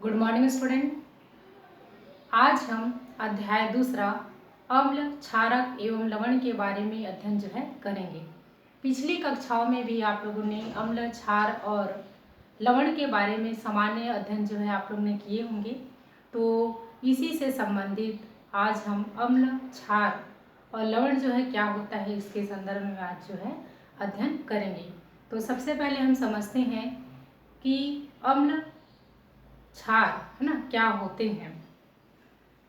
Good morning student. आज हम अध्याय दूसरा अम्ल, क्षारक एवं लवण के बारे में अध्ययन करेंगे। पिछली कक्षाओं में भी आप लोगों ने अम्ल, क्षार और लवण के बारे में सामान्य अध्ययन आप लोगों ने किए होंगे। तो इसी से संबंधित आज हम अम्ल, क्षार और लवण क्या होता है इसके संदर्भ में आज अध्ययन करेंगे। तो सबसे पहले हम समझते हैं कि अम्ल, क्षार है ना क्या होते हैं।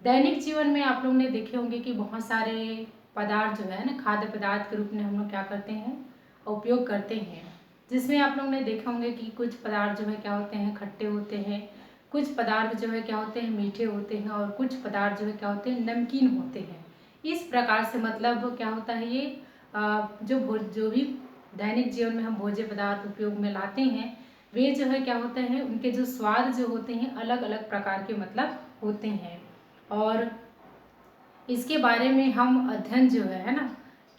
दैनिक जीवन में आप लोगों ने देखे होंगे कि बहुत सारे पदार्थ है ना खाद्य पदार्थ के रूप में हम लोग क्या करते हैं, उपयोग करते हैं। जिसमें आप लोगों ने देखे होंगे कि कुछ पदार्थ क्या होते हैं, खट्टे होते हैं, कुछ पदार्थ क्या होते हैं, मीठे होते हैं, और कुछ पदार्थ क्या होते हैं, नमकीन होते हैं। इस प्रकार से मतलब क्या होता है, ये जो भी दैनिक जीवन में हम भोज्य पदार्थ उपयोग में लाते हैं वे क्या होते हैं, उनके जो स्वाद होते हैं अलग अलग प्रकार के मतलब होते हैं। और इसके बारे में हम अध्ययन है ना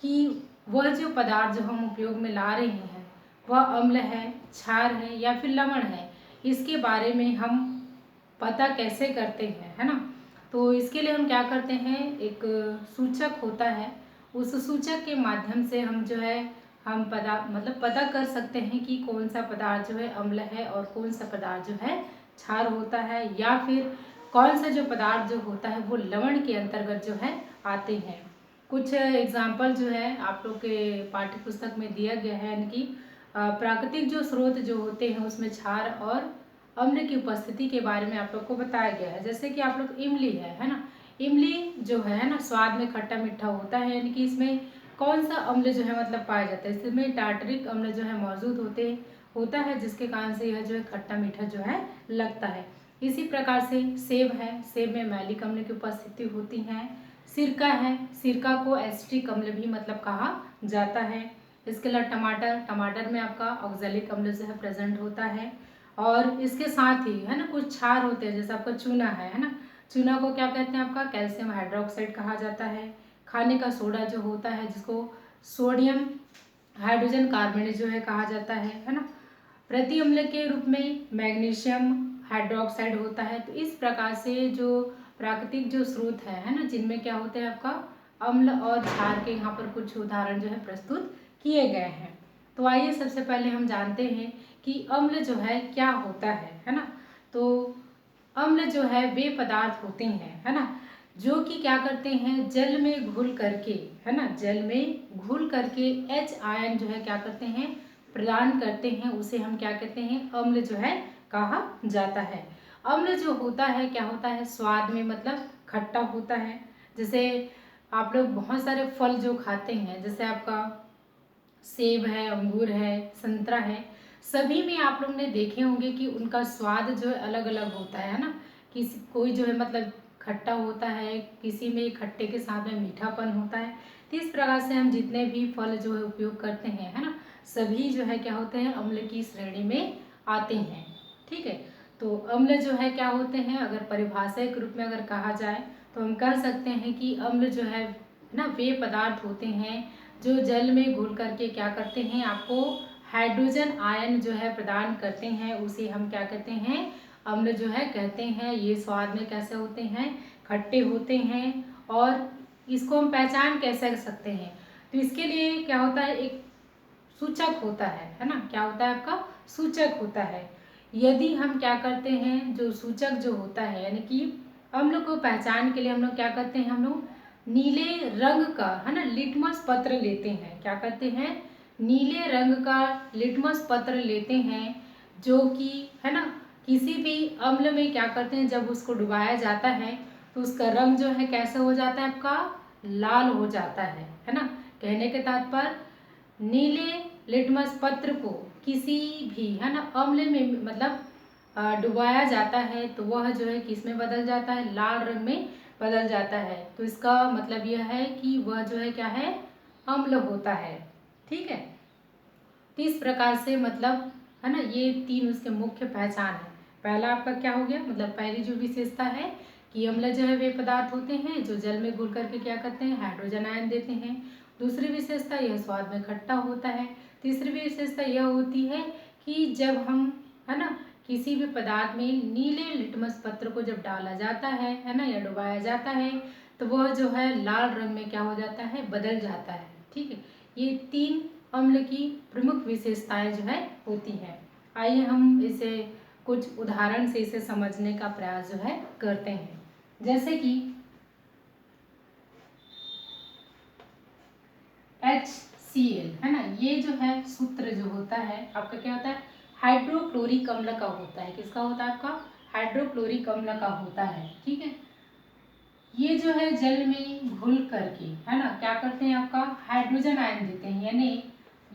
कि वह जो पदार्थ हम उपयोग में ला रहे हैं वह अम्ल है, क्षार है या फिर लवण है, इसके बारे में हम पता कैसे करते हैं, है ना। तो इसके लिए हम क्या करते हैं, एक सूचक होता है, उस सूचक के माध्यम से हम हम पता कर सकते हैं कि कौन सा पदार्थ अम्ल है और कौन सा पदार्थ क्षार होता है, या फिर कौन सा जो पदार्थ होता है वो लवण के अंतर्गत आते हैं। कुछ एग्जाम्पल आप लोग के पाठ्य पुस्तक में दिया गया है, यानी कि प्राकृतिक जो स्रोत होते हैं उसमें क्षार और अम्ल की उपस्थिति के बारे में आप लोग को बताया गया है। जैसे कि आप लोग इमली है ना, इमली जो है ना स्वाद में खट्टा मीठा होता है, यानी कि इसमें कौन सा अम्ल मतलब पाया जाता है, इसमें टार्टरिक अम्ल मौजूद होता है, जिसके कारण से यह खट्टा मीठा लगता है। इसी प्रकार से सेब है, सेब में मैलिक अम्ल की उपस्थिति होती है। सिरका है, सिरका को एसिटिक अम्ल भी कहा जाता है। इसके अलावा टमाटर, टमाटर में आपका ऑक्जेलिक अम्ल प्रेजेंट होता है। और इसके साथ ही है ना कुछ क्षार होते हैं, जैसे आपका चूना है ना, चूना को क्या कहते हैं, आपका कैल्शियम हाइड्रोक्साइड कहा जाता है। खाने का सोडा जो होता है जिसको सोडियम हाइड्रोजन कार्बोनेट कहा जाता है ना। प्रति अम्ल के रूप में मैग्नीशियम हाइड्रोक्साइड होता है। तो इस प्रकार से जो प्राकृतिक जो स्रोत है ना, जिनमें क्या होते हैं आपका अम्ल और क्षार के यहाँ पर कुछ उदाहरण प्रस्तुत किए गए हैं। तो आइए सबसे पहले हम जानते हैं कि अम्ल क्या होता है ना। तो अम्ल वे पदार्थ होते हैं है ना, जो कि क्या करते हैं, जल में घुल करके है ना, जल में घुल करके H आयन क्या करते हैं, प्रदान करते हैं, उसे हम क्या कहते हैं, अम्ल कहा जाता है। अम्ल जो होता है क्या होता है, स्वाद में मतलब खट्टा होता है। जैसे आप लोग बहुत सारे फल जो खाते हैं, जैसे आपका सेब है, अंगूर है, संतरा है, सभी में आप लोग ने देखे होंगे कि उनका स्वाद अलग अलग होता है ना। किसी कोई मतलब खट्टा होता है, किसी में खट्टे के साथ में मीठापन होता है। तो इस प्रकार से हम जितने भी फल उपयोग करते हैं है ना, सभी क्या होते हैं, अम्ल की श्रेणी में आते हैं। ठीक है, तो अम्ल क्या होते हैं, अगर परिभाषा के रूप में अगर कहा जाए तो हम कह सकते हैं कि अम्ल है ना वे पदार्थ होते हैं जो जल में घुल करके क्या करते हैं, आपको हाइड्रोजन आयन प्रदान करते हैं, उसे हम क्या कहते हैं, अम्ल कहते हैं। ये स्वाद में कैसे होते हैं, खट्टे होते हैं। और इसको हम पहचान कैसे कर सकते हैं, तो इसके लिए क्या होता है, एक सूचक होता है ना, क्या होता है आपका सूचक होता है। यदि हम क्या करते हैं, जो सूचक होता है, यानी कि अम्ल को पहचान के लिए हम लोग क्या करते हैं, हम लोग नीले रंग का है ना लिटमस पत्र लेते हैं। क्या करते हैं, नीले रंग का लिटमस पत्र लेते हैं, जो कि है ना किसी भी अम्ल में क्या करते हैं, जब उसको डुबाया जाता है तो उसका रंग कैसे हो जाता है, आपका लाल हो जाता है ना। कहने के तात्पर्य, नीले लिटमस पत्र को किसी भी है ना अम्ल में मतलब डुबाया जाता है तो वह किस में बदल जाता है, लाल रंग में बदल जाता है। तो इसका मतलब यह है कि वह क्या है, अम्ल होता है। ठीक है, तो इस प्रकार से मतलब है ना, ये तीन उसके मुख्य पहचान है। पहला आपका क्या हो गया, मतलब पहली जो विशेषता है कि अम्ल वे पदार्थ होते हैं जो जल में घुल करके क्या करते हैं, हाइड्रोजन आयन देते हैं। दूसरी विशेषता, यह स्वाद में खट्टा होता है। तीसरी विशेषता यह होती है कि जब हम है ना किसी भी पदार्थ में नीले लिटमस पत्र को जब डाला जाता है ना, या डुबाया जाता है, तो वह जो है लाल रंग में क्या हो जाता है, बदल जाता है। ठीक है, ये 3 अम्ल की प्रमुख विशेषताएं जो है होती है। आइए हम इसे कुछ उदाहरण से इसे समझने का प्रयास जो है करते हैं। जैसे कि HCl है ना, ये जो है सूत्र जो होता है आपका क्या होता है, हाइड्रोक्लोरिक अम्ल का होता है। किसका होता है, आपका हाइड्रोक्लोरिक अम्ल का होता है। ठीक है, ये जो है जल में घुल करके है ना क्या करते हैं, आपका हाइड्रोजन आयन देते हैं, यानी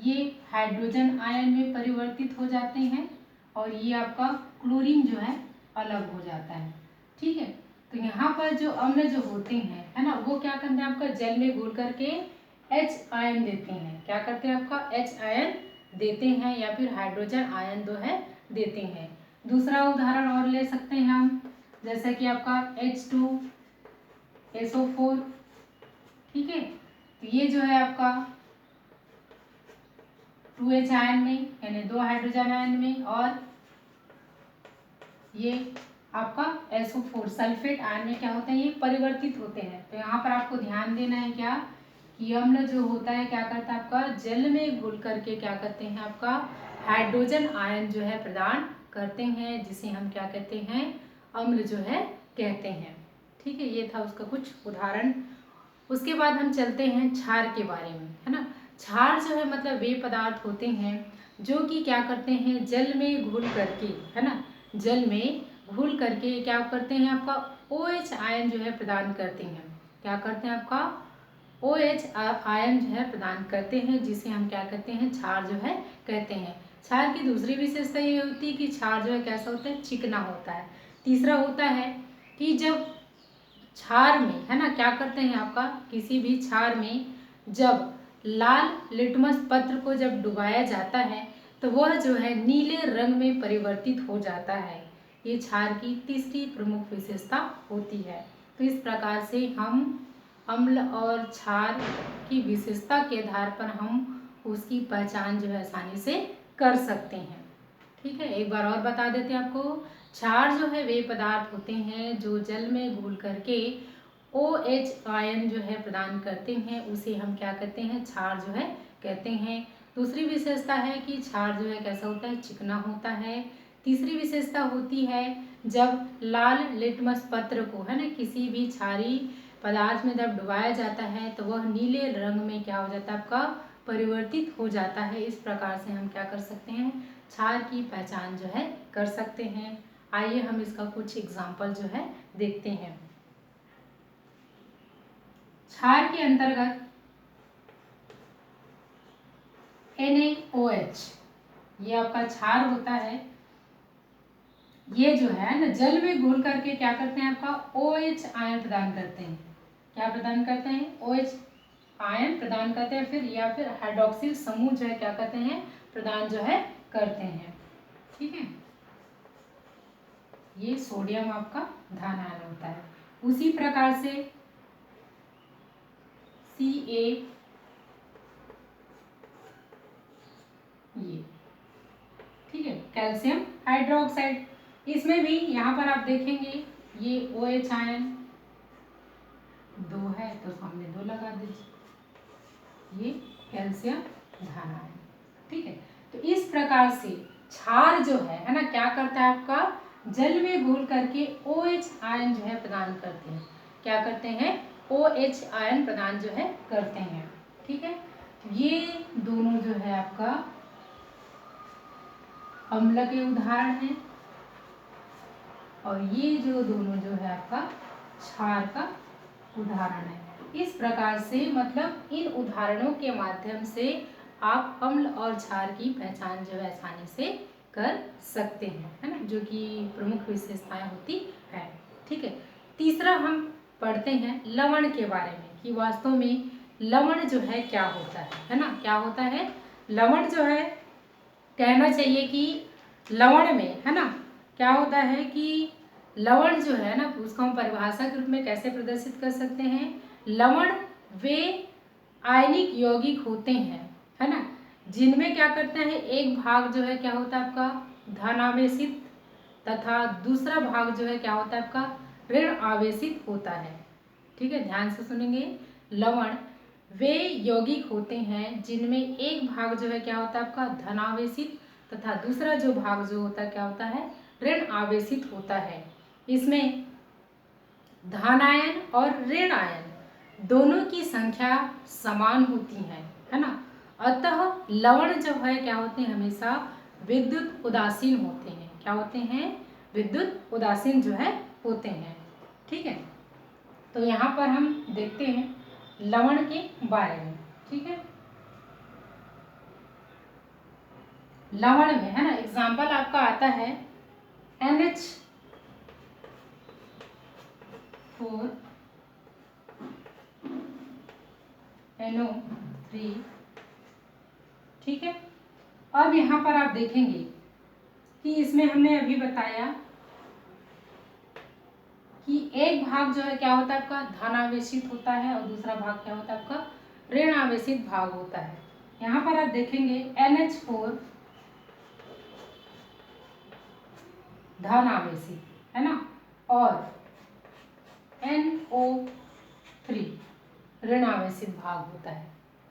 ये हाइड्रोजन आयन में परिवर्तित हो जाते हैं और ये आपका क्लोरीन जो है अलग हो जाता है। ठीक है, तो यहाँ पर जो अम्ल जो होते हैं है ना, वो क्या करते हैं, आपका जल में घुल करके H आयन देते हैं। क्या करते हैं, आपका H आयन देते हैं या फिर हाइड्रोजन आयन जो है देते हैं। दूसरा उदाहरण और ले सकते हैं हम, जैसे कि आपका H2SO4। ठीक है, तो ये जो है आपका 2H आयन में यानी 2 हाइड्रोजन आयन में, और ये आपका SO4 सल्फेट आयन में क्या होते हैं, ये परिवर्तित होते हैं। तो यहाँ पर आपको ध्यान देना है क्या, कि अम्ल जो होता है क्या करता है, आपका जल में घुल करके क्या करते हैं, आपका हाइड्रोजन आयन जो है प्रदान करते हैं, जिसे हम क्या कहते हैं, अम्ल जो है कहते हैं। ठीक है, ये था उसका कुछ उदाहरण। उसके बाद हम चलते हैं क्षार के बारे में, है ना। क्षार जो है मतलब वे पदार्थ होते हैं जो कि क्या करते हैं, जल में घुल करके है ना, जल में घुल करके क्या करते हैं, आपका OH आयन जो है प्रदान करते हैं। क्या करते हैं, आपका OH आयन जो है प्रदान करते हैं, जिसे हम क्या कहते हैं, क्षार जो है कहते हैं। क्षार की दूसरी विशेषता ये होती है कि क्षार जो है कैसा होता है, चिकना होता है। तीसरा होता है कि जब क्षार में है ना क्या करते हैं, आपका किसी भी क्षार में जब लाल लिटमस पत्र को जब डुबाया जाता है तो वह जो है नीले रंग में परिवर्तित हो जाता है। ये क्षार की तीसरी प्रमुख विशेषता होती है। तो इस प्रकार से हम अम्ल और क्षार की विशेषता के आधार पर हम उसकी पहचान जो है आसानी से कर सकते हैं। ठीक है, एक बार और बता देते हैं आपको। क्षार जो है वे पदार्थ होते हैं जो जल में घुल करके OH आयन जो है प्रदान करते हैं, उसे हम क्या कहते हैं, क्षार जो है कहते हैं। दूसरी विशेषता है कि क्षार जो है कैसा होता है, चिकना होता है। तीसरी विशेषता होती है जब लाल लिटमस पत्र को है ना किसी भी क्षारीय पदार्थ में जब डुबाया जाता है तो वह नीले रंग में क्या हो जाता है, आपका परिवर्तित हो जाता है। इस प्रकार से हम क्या कर सकते हैं, क्षार की पहचान जो है कर सकते हैं। आइए हम इसका कुछ एग्जाम्पल जो है देखते हैं। क्षार के अंतर्गत NaOH ये आपका क्षार होता है। ये जो है ना जल में घुल करके क्या करते हैं, आपका OH आयन प्रदान करते हैं। क्या प्रदान करते हैं, OH आयन प्रदान करते हैं, फिर या फिर हाइड्रोक्सिल समूह जो है क्या करते हैं, प्रदान जो है करते हैं। ठीक है, ये सोडियम आपका धन आयन होता है। उसी प्रकार से Ca ये ठीक है, कैल्शियम हाइड्रोक्साइड, इसमें भी यहाँ पर आप देखेंगे ये OH आयन 2 है तो सामने 2 लगा दीजिए, ये कैल्शियम धन आयन। ठीक है, तो इस प्रकार से क्षार जो है ना क्या करता है, आपका जल में घुल करके OH आयन जो है प्रदान करते हैं। क्या करते हैं, OH आयन प्रदान जो है करते हैं। ठीक है, ये दोनों जो है आपका अम्ल के उदाहरण हैं और ये जो दोनों जो है आपका क्षार का उदाहरण है। इस प्रकार से मतलब इन उदाहरणों के माध्यम से आप अम्ल और क्षार की पहचान जो है आसानी से कर सकते हैं, है ना, जो कि प्रमुख विशेषताएं होती है। ठीक है, तीसरा हम पढ़ते हैं लवण के बारे में कि वास्तव में लवण जो है क्या होता है ना, क्या होता है लवण जो है, कहना चाहिए कि लवण में है ना क्या होता है कि लवण जो है ना उसको हम परिभाषा के रूप में कैसे प्रदर्शित कर सकते हैं, लवण वे आयनिक यौगिक होते हैं है ना, जिनमें क्या करते हैं एक भाग जो है क्या होता है आपका धनावेशित तथा दूसरा भाग जो है क्या होता है आपका ऋण आवेशित होता है। ठीक है, ध्यान से सुनेंगे। लवण वे यौगिक होते हैं जिनमें एक भाग जो है क्या होता है आपका धनावेशित तथा दूसरा जो भाग जो होता है क्या होता है ऋण आवेशित होता है। इसमें धनायन और ऋण आयन दोनों की संख्या समान होती है ना। अतः लवण जो है क्या होते हैं हमेशा विद्युत उदासीन होते हैं। क्या होते हैं? विद्युत उदासीन जो है होते हैं। ठीक है, तो यहाँ पर हम देखते हैं लवण के बारे में। ठीक है, लवण में है ना एग्जाम्पल आपका आता है NH4NO3। ठीक है, अब यहाँ पर आप देखेंगे कि इसमें हमने अभी बताया कि एक भाग जो है क्या होता है आपका धनावेशित होता है और दूसरा भाग क्या होता है आपका ऋण आवेशित भाग होता है। यहाँ पर आप देखेंगे NH4 धन आवेशित है ना और NO3 ऋण आवेशित भाग होता है।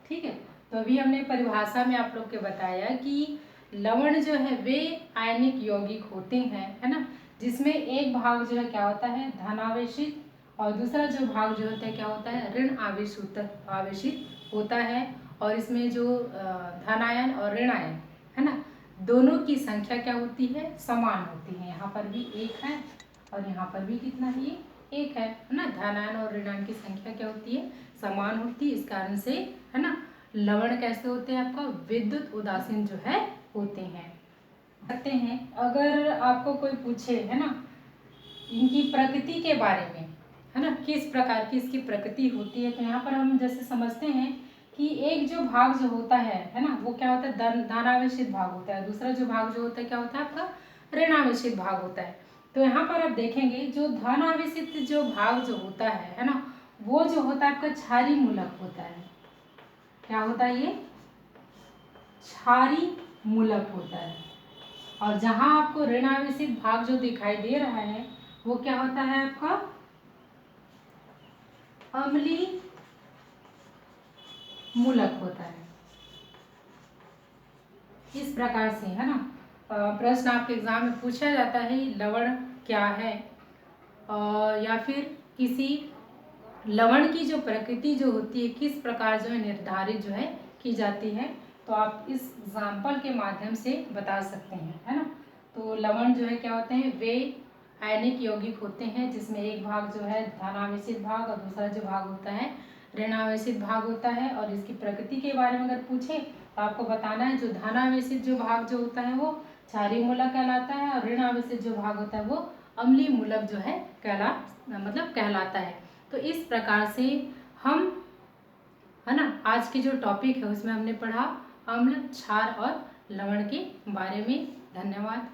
ठीक है, तो अभी हमने परिभाषा में आप लोग के बताया कि लवण जो है वे आयनिक यौगिक होते हैं है ना, जिसमें एक भाग जो है क्या होता है धनावेशित और दूसरा जो भाग जो होता है क्या होता है ऋण आवेशित होता है। और इसमें जो धनायन और ऋण आयन है ना दोनों की संख्या क्या होती है समान होती है। यहाँ पर भी एक है और यहाँ पर भी कितना है एक है ना। धनायन और ऋणायन की संख्या क्या होती है समान होती है। इस कारण से है ना लवण कैसे होते हैं आपका विद्युत उदासीन जो है होते हैं। कहते हैं अगर आपको कोई पूछे है ना इनकी प्रकृति के बारे में है ना किस प्रकार की इसकी प्रकृति होती है, तो यहाँ पर हम जैसे समझते हैं कि एक जो भाग जो होता है ना वो क्या होता है धनावेशित भाग होता है, दूसरा जो भाग जो होता है क्या होता है आपका ऋणावेशित भाग होता है। तो यहाँ पर आप देखेंगे जो धनावेशित जो भाग जो होता है ना वो जो होता है आपका क्षारीय मूलक होता है। क्या होता है ये क्षारीय मूलक होता है। और जहां आपको ऋणावेशित भाग जो दिखाई दे रहा है वो क्या होता है आपका अम्लीय मूलक होता है। इस प्रकार से है ना प्रश्न आपके एग्जाम में पूछा जाता है लवण क्या है या फिर किसी लवण की जो प्रकृति जो होती है किस प्रकार जो है निर्धारित जो है की जाती है, तो आप इस एग्जाम्पल के माध्यम से बता सकते हैं है ना। तो लवण जो है क्या होते हैं वे आयनिक यौगिक होते हैं जिसमें एक भाग जो है धनावेशित भाग और दूसरा जो भाग होता है ऋणावेशित भाग होता है। और इसकी प्रकृति के बारे में अगर पूछे तो आपको बताना है जो धनावेशित जो भाग जो होता है वो क्षारीय मूलक कहलाता है और ऋणावेशित जो भाग होता है वो अम्लीय मूलक जो है कहलाता है। तो इस प्रकार से हम है ना आज की जो टॉपिक है उसमें हमने पढ़ा अम्ल क्षार और लवण के बारे में। धन्यवाद।